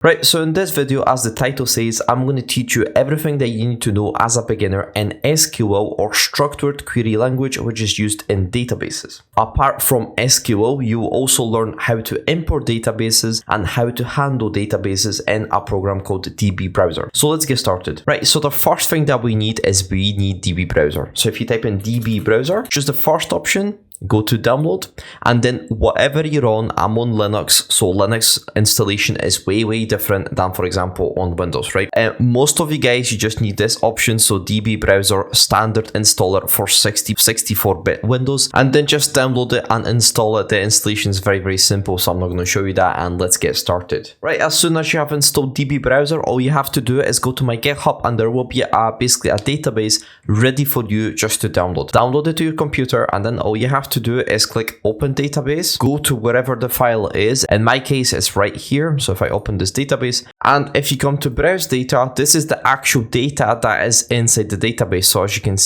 Right, so in this video, as the title says, I'm going to teach you everything that you need to know as a beginner in SQL, or structured query language, which is used in databases. Apart from SQL, you will also learn how to import databases and how to handle databases in a program called DB Browser. So let's get started. Right, so the first thing that we need is we need DB Browser. So if you type in DB Browser, choose the first option, go to download, and then whatever you're on, I'm on Linux, so Linux installation is way different than, for example, on Windows, right? Most of you guys, you just need this option, so DB Browser standard installer for 64-bit Windows, and then just download it and install it. The installation is very simple, so I'm not going to show you that, and let's get started. Right, as soon as you have installed DB Browser, all you have to do is go to my GitHub, and there will be basically a database ready for you just to download. Download it to your computer, and then all you have to do is click open database, go to wherever the file is. In my case, it's right here. So if I open this database, and if you come to browse data, this is the actual data that is inside the database. So as you can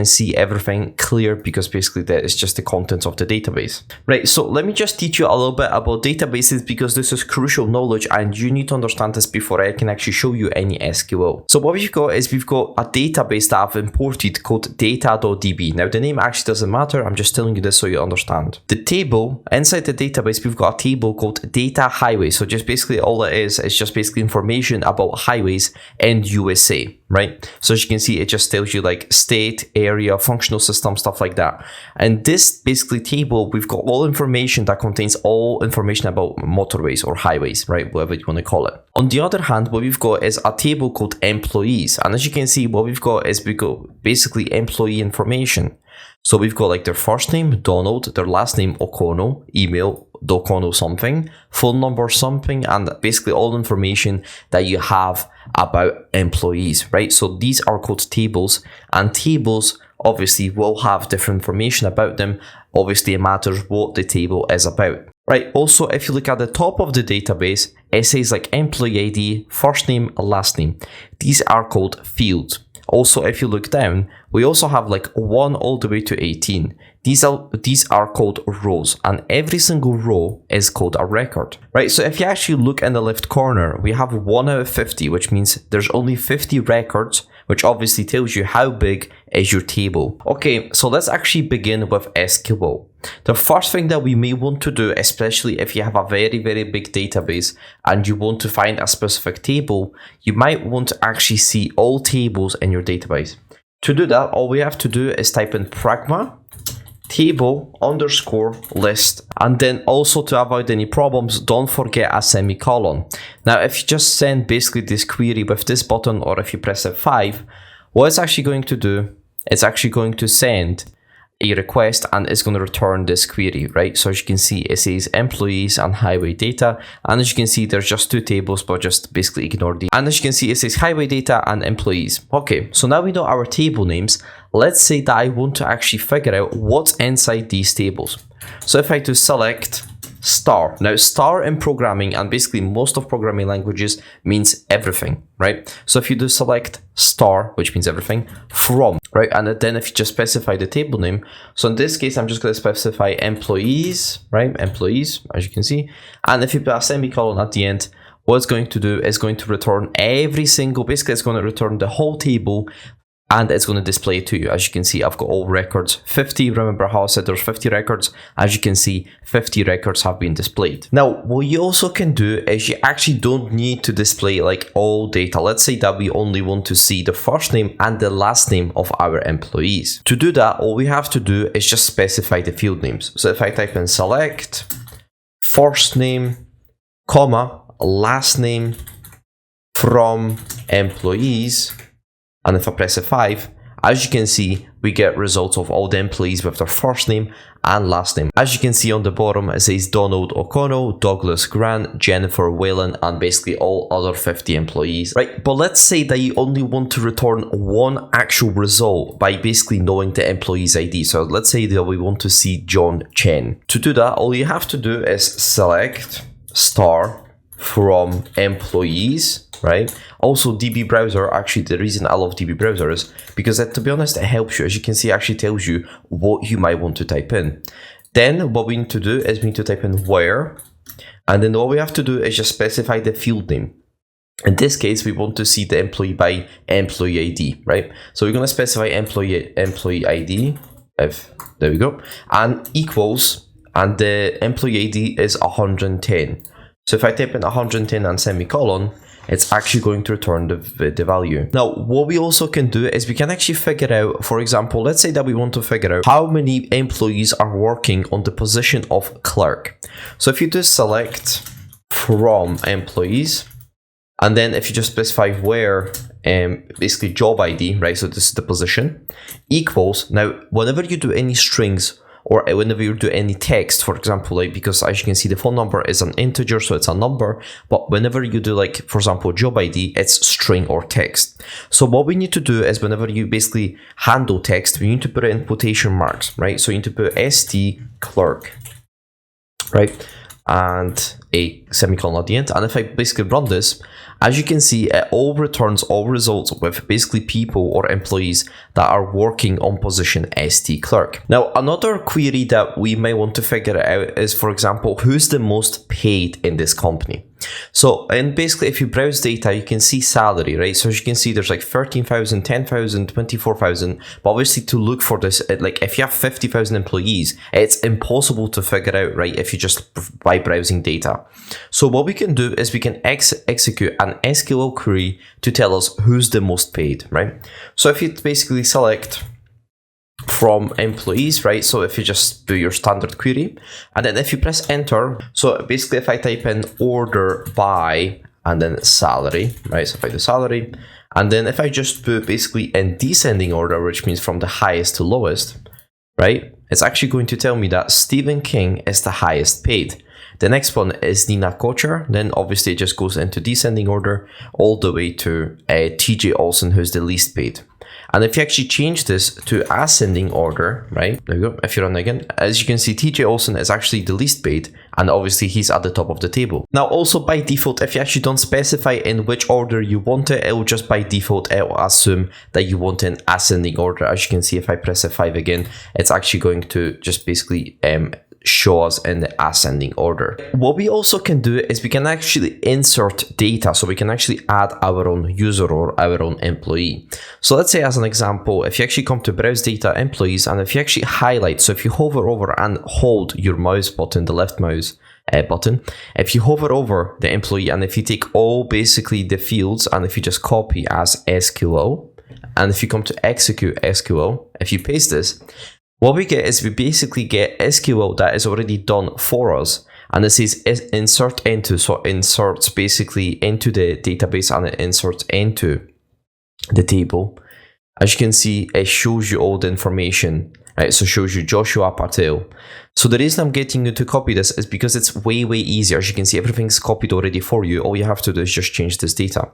see everything clear, because basically that is just the contents of the database. Right, so let me just teach you a little bit about databases, because this is crucial knowledge and you need to understand this before I can actually show you any SQL. So what we've got is we've got a database that I've imported called data.db. Now the name actually doesn't matter, I'm just telling you this so you understand. The table, inside the database, we've got a table called data highway. So just basically all it is just basically information about highways in USA, right? So as you can see, it just tells you like state, area, functional system, stuff like that. And this basically table, we've got all information that contains all information about motorways or highways, right? Whatever you want to call it. On the other hand, what we've got is a table called employees. And as you can see, what we've got is basically employee information. So we've got like their first name, Donald, their last name, O'Connell, email, O'Connell something, phone number something, and basically all information that you have about employees, right? So these are called tables, and tables obviously will have different information about them. Obviously it matters what the table is about. Right, also if you look at the top of the database, it says like employee ID, first name, last name. These are called fields. Also, if you look down, we also have like 1 all the way to 18. These are called rows, and every single row is called a record, right? So if you actually look in the left corner, we have 1 out of 50, which means there's only 50 records, which obviously tells you how big is your table. Okay, so let's actually begin with SQL. The first thing that we may want to do, especially if you have a very big database and you want to find a specific table, you might want to actually see all tables in your database. To do that, all we have to do is type in pragma table _ list, and then also to avoid any problems, don't forget a semicolon. Now if you just send basically this query with this button, or if you press F5, what it's actually going to do, it's actually going to send a request and it's going to return this query, right? So as you can see, it says employees and highway data, and as you can see, there's just two tables, but just basically ignore these. And as you can see, it says highway data and employees. Okay, so now we know our table names. Let's say that I want to actually figure out what's inside these tables. So if I do select star. Now star in programming, and basically most of programming languages, means everything, right? So if you do select star, which means everything, from, right? And then if you just specify the table name, so in this case I'm just going to specify employees, right? Employees, as you can see. And if you put a semicolon at the end, what it's going to do is going to return every single, basically it's going to return the whole table, and it's going to display it to you. As you can see, I've got all records, 50. Remember how I said there's 50 records? As you can see, 50 records have been displayed. Now, what you also can do is you actually don't need to display like all data. Let's say that we only want to see the first name and the last name of our employees. To do that, all we have to do is just specify the field names. So if I type in select first name, comma, last name from employees, and if I press F5, as you can see, we get results of all the employees with their first name and last name. As you can see on the bottom, it says Donald O'Connell, Douglas Grant, Jennifer Whalen, and basically all other 50 employees, right? But let's say that you only want to return one actual result by basically knowing the employee's ID. So let's say that we want to see John Chen. To do that, all you have to do is select star from employees, right? Also, DB Browser, actually the reason I love DB Browser is because to be honest, it helps you. As you can see, it actually tells you what you might want to type in. Then what we need to do is we need to type in where, And then all we have to do is just specify the field name. In this case, we want to see the employee by employee ID, right? So we're going to specify employee ID, there we go, and equals, and the employee ID is 110. So if I type in 110 and semicolon, it's actually going to return the value. Now, what we also can do is we can actually figure out, for example, let's say that we want to figure out how many employees are working on the position of clerk. So if you just select from employees, and then if you just specify where, basically job ID, right? So this is the position, equals. Now, whenever you do any strings or whenever you do any text, for example, like, because as you can see, the phone number is an integer, so it's a number. But whenever you do, like, for example, job ID, it's string or text. So what we need to do is whenever you basically handle text, we need to put it in quotation marks, right? So you need to put ST clerk, right? And a semicolon at the end. And if I basically run this, as you can see, it all returns all results with basically people or employees that are working on position ST clerk. Now, another query that we may want to figure out is, for example, who's the most paid in this company? So, and basically, if you browse data, you can see salary, right? So as you can see, there's like 13,000, 10,000, 24,000. But obviously, to look for this, like if you have 50,000 employees, it's impossible to figure out, right? If you just by browsing data. So what we can do is we can execute an SQL query to tell us who's the most paid, right? So if you basically select from employees, right? So if you just do your standard query, and then if you press enter, so basically if I type in order by and then salary, right? So if I do salary, and then if I just put basically in descending order, which means from the highest to lowest, right? It's actually going to tell me that Stephen King is the highest paid. The next one is Nina Kocher. Then obviously it just goes into descending order all the way to TJ Olsen, who's the least paid. And if you actually change this to ascending order, right, there you go, if you run again, as you can see, TJ Olsen is actually the least paid, and obviously he's at the top of the table. Now, also by default, if you actually don't specify in which order you want it, it will just by default, it will assume that you want an ascending order. As you can see, if I press F5 again, it's actually going to just basically show us in the ascending order. What we also can do is we can actually insert data, so we can actually add our own user or our own employee. So let's say as an example, if you actually come to browse data employees, and if you actually highlight, so if you hover over and hold your mouse button, the left mouse button, if you hover over the employee and if you take all basically the fields and if you just copy as SQL, and if you come to execute SQL, if you paste this, what we get is we basically get SQL that is already done for us. And this is insert into, so it inserts basically into the database and it inserts into the table. As you can see, it shows you all the information, right? So it shows you Joshua Patel. So the reason I'm getting you to copy this is because it's way easier. As you can see, everything's copied already for you. All you have to do is just change this data.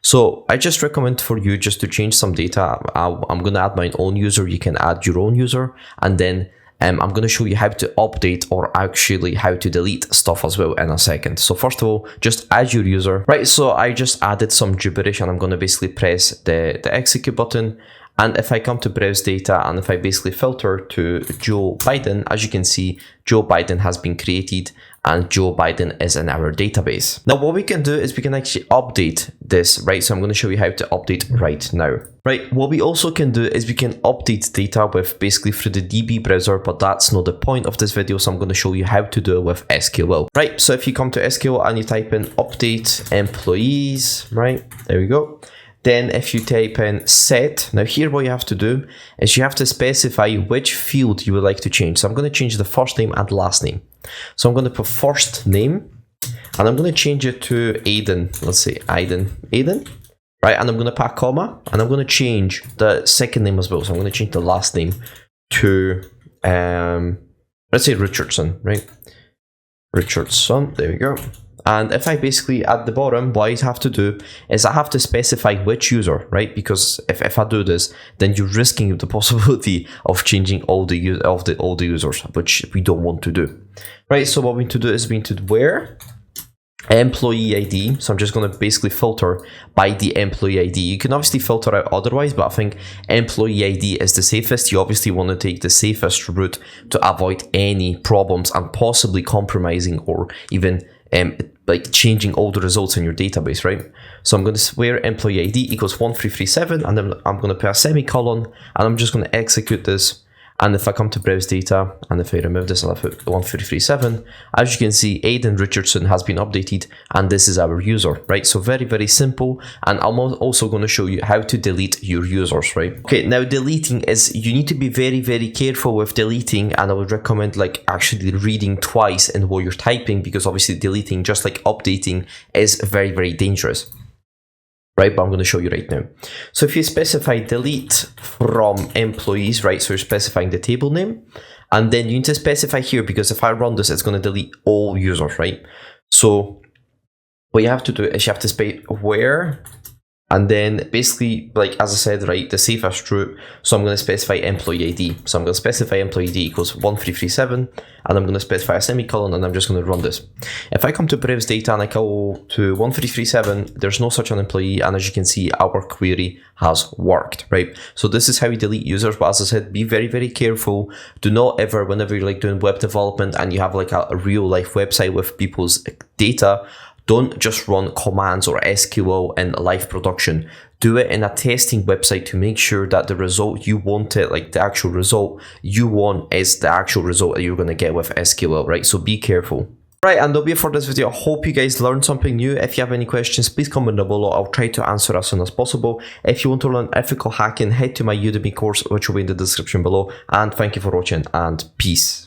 So I just recommend for you just to change some data. I'm going to add my own user. You can add your own user. And then I'm going to show you how to update or actually how to delete stuff as well in a second. So first of all, just add your user. Right, so I just added some gibberish and I'm going to basically press the execute button. And if I come to browse data and if I basically filter to Joe Biden, as you can see, Joe Biden has been created and Joe Biden is in our database. Now, what we can do is we can actually update this, right? So I'm going to show you how to update right now. Right, what we also can do is we can update data with basically through the DB browser, but that's not the point of this video. So I'm going to show you how to do it with SQL. Right, so if you come to SQL and you type in update employees, right, there we go. Then if you type in set, now here what you have to do is you have to specify which field you would like to change. So I'm going to change the first name and last name. So I'm going to put first name and I'm going to change it to Aiden. Let's say Aiden, right? And I'm going to put a comma and I'm going to change the second name as well. So I'm going to change the last name to, let's say Richardson, right? Richardson, there we go. And if I basically at the bottom, what I have to do is I have to specify which user, right? Because if I do this, then you're risking the possibility of changing all the users, which we don't want to do, right? So what we need to do is we need to where employee ID. So I'm just going to basically filter by the employee ID. You can obviously filter out otherwise, but I think employee ID is the safest. You obviously want to take the safest route to avoid any problems and possibly compromising or even like changing all the results in your database, right? So I'm going to swear employee ID equals 1337, and then I'm going to put a semicolon, and I'm just going to execute this. And if I come to browse data, and if I remove this, I'll put 1337. As you can see, Aidan Richardson has been updated, and this is our user, right? So very, very simple. And I'm also going to show you how to delete your users, right? Okay, now deleting is, you need to be very, very careful with deleting, and I would recommend like actually reading twice in what you're typing, because obviously deleting, just like updating, is very, very dangerous. Right, but I'm going to show you right now. So if you specify delete from employees, right, so you're specifying the table name, and then you need to specify here, because if I run this, it's going to delete all users, right? So what you have to do is you have to say where, and then basically, like as I said, right, the safe as true. So I'm going to specify employee ID. So I'm going to specify employee ID equals 1337, and I'm going to specify a semicolon, and I'm just going to run this. If I come to browse data and I go to 1337, there's no such an employee, and as you can see, our query has worked, right? So this is how we delete users. But as I said, be very, very careful. Do not ever, whenever you're like doing web development and you have like a real life website with people's data, don't just run commands or SQL in live production. Do it in a testing website to make sure that the result you wanted, like the actual result you want, is the actual result that you're going to get with SQL, right? So be careful. Right, and that'll be it for this video. I hope you guys learned something new. If you have any questions, please comment down below. I'll try to answer as soon as possible. If you want to learn ethical hacking, head to my Udemy course, which will be in the description below. And thank you for watching, and peace.